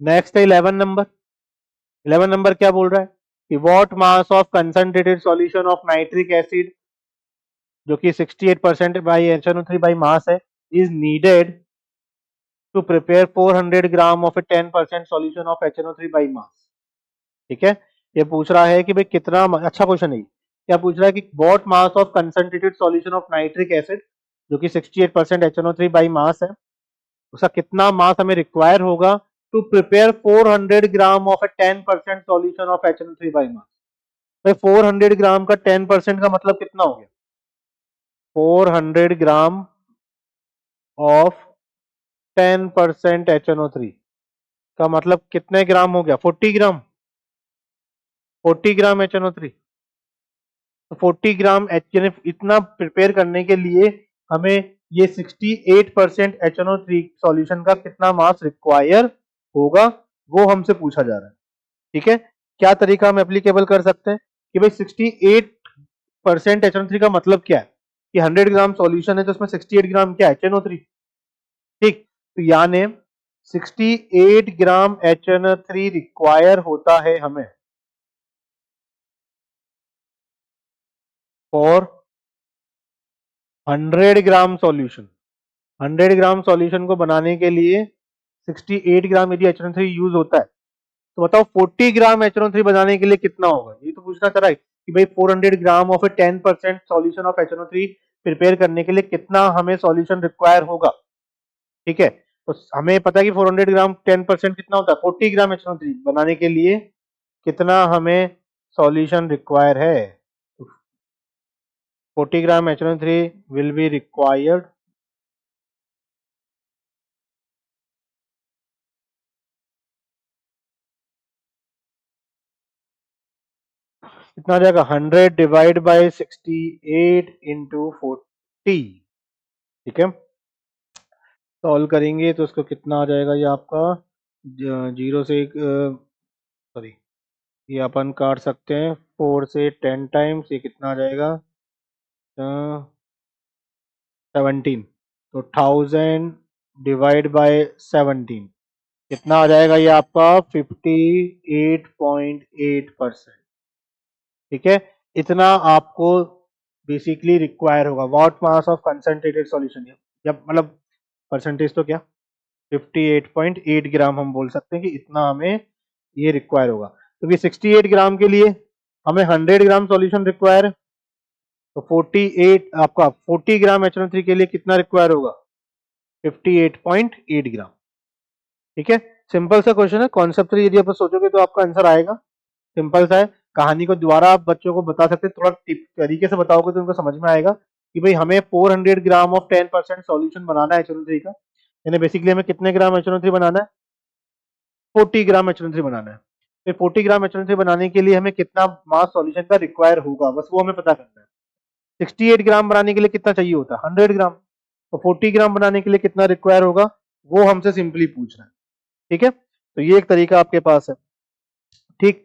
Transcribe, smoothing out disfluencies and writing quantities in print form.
Next है 11 number. 11 number क्या बोल रहा है कि what mass of concentrated solution of nitric acid जो कि 68% बाई HNO3 बाई मास है is needed to prepare 400 gram of a 10% solution of HNO3 by mass. ठीक है, ये पूछ रहा है कि भाई कितना, अच्छा क्वेश्चन है। क्या पूछ रहा है कि what mass of concentrated solution of nitric acid जो कि 68% HNO3 बाई मास है, उसका कितना मास हमें रिक्वायर होगा to prepare 400 gram of a 10% solution of HNO3 by mass. भाई 400 ग्राम का 10% का मतलब कितना हो गया? 400 ग्राम ऑफ 10% HNO3 का मतलब कितने ग्राम हो गया? 40 ग्राम। 40 ग्राम HNO3। तो 40 ग्राम यानी इतना प्रिपेयर करने के लिए हमें ये 68% HNO3 सॉल्यूशन का कितना मास रिक्वायर होगा, वो हमसे पूछा जा रहा है। ठीक है, क्या तरीका हम एप्लीकेबल कर सकते हैं कि भाई 68% HNO3 का मतलब क्या है कि 100 ग्राम सॉल्यूशन है तो उसमें 68 ग्राम क्या है? HNO3। ठीक, तो यानी 68 ग्राम HNO3 रिक्वायर होता है हमें for 100 gram solution. 100 gram solution को बनाने के लिए 68 ग्राम यदि HNO3 यूज होता है तो बताओ 40 ग्राम HNO3 बनाने के लिए कितना होगा? ये तो पूछना चाह रहा है कि भाई 400 gram of a 10% solution of HNO3 prepare करने के लिए कितना हमें सॉल्यूशन रिक्वायर होगा। ठीक है, तो हमें पता है कि 400 ग्राम 10% कितना होता है? 40 ग्राम HNO3 बनाने के लिए कितना हमें सॉल्यूशन रिक्वायर है? 40 ग्राम HNO3 will be required कितना आ जाएगा? 100 डिवाइड बाई 68 इंटू 40। ठीक है, सॉल्व करेंगे तो उसको कितना आ जाएगा? ये आपका जीरो से सॉरी, ये अपन काट सकते हैं 4 से 10 टाइम्स, ये कितना आ जाएगा? 17। तो 1000 डिवाइड बाय 17 कितना आ जाएगा? ये आपका 58.8%। ठीक है, इतना आपको बेसिकली रिक्वायर होगा। What mass of concentrated solution, जब मतलब परसेंटेज तो क्या, 58.8 ग्राम हम बोल सकते हैं कि इतना हमें ये रिक्वायर होगा। क्योंकि 68 ग्राम के लिए हमें 100 ग्राम सॉल्यूशन रिक्वायर है, तो 48 आपका 40 ग्राम HNO3 के लिए कितना रिक्वायर होगा? 58.8 ग्राम। ठीक है, सिंपल सा क्वेश्चन है, कॉन्सेप्टली यदि आप सोचोगे तो आपका आंसर आएगा। सिंपल सा है, कहानी को दोबारा आप बच्चों को बता सकते हैं, थोड़ा टिप तरीके से बताओगे तो उनको समझ में आएगा कि भाई हमें 400 ग्राम ऑफ 10% सॉल्यूशन बनाना है HNO3 का, यानी बेसिकली हमें कितने ग्राम HNO3 बनाना है? 40 ग्राम HNO3 बनाना है। फिर 40 ग्राम HNO3 बनाने के लिए हमें कितना मास सॉल्यूशन का रिक्वायर होगा, बस वो हमें पता करना है। 68 ग्राम बनाने के लिए कितना चाहिए होता है? 100 ग्राम। तो 40 ग्राम बनाने के लिए कितना रिक्वायर होगा, वो हमसे सिंपली पूछ रहा है। ठीक है, तो ये एक तरीका आपके पास है। ठीक,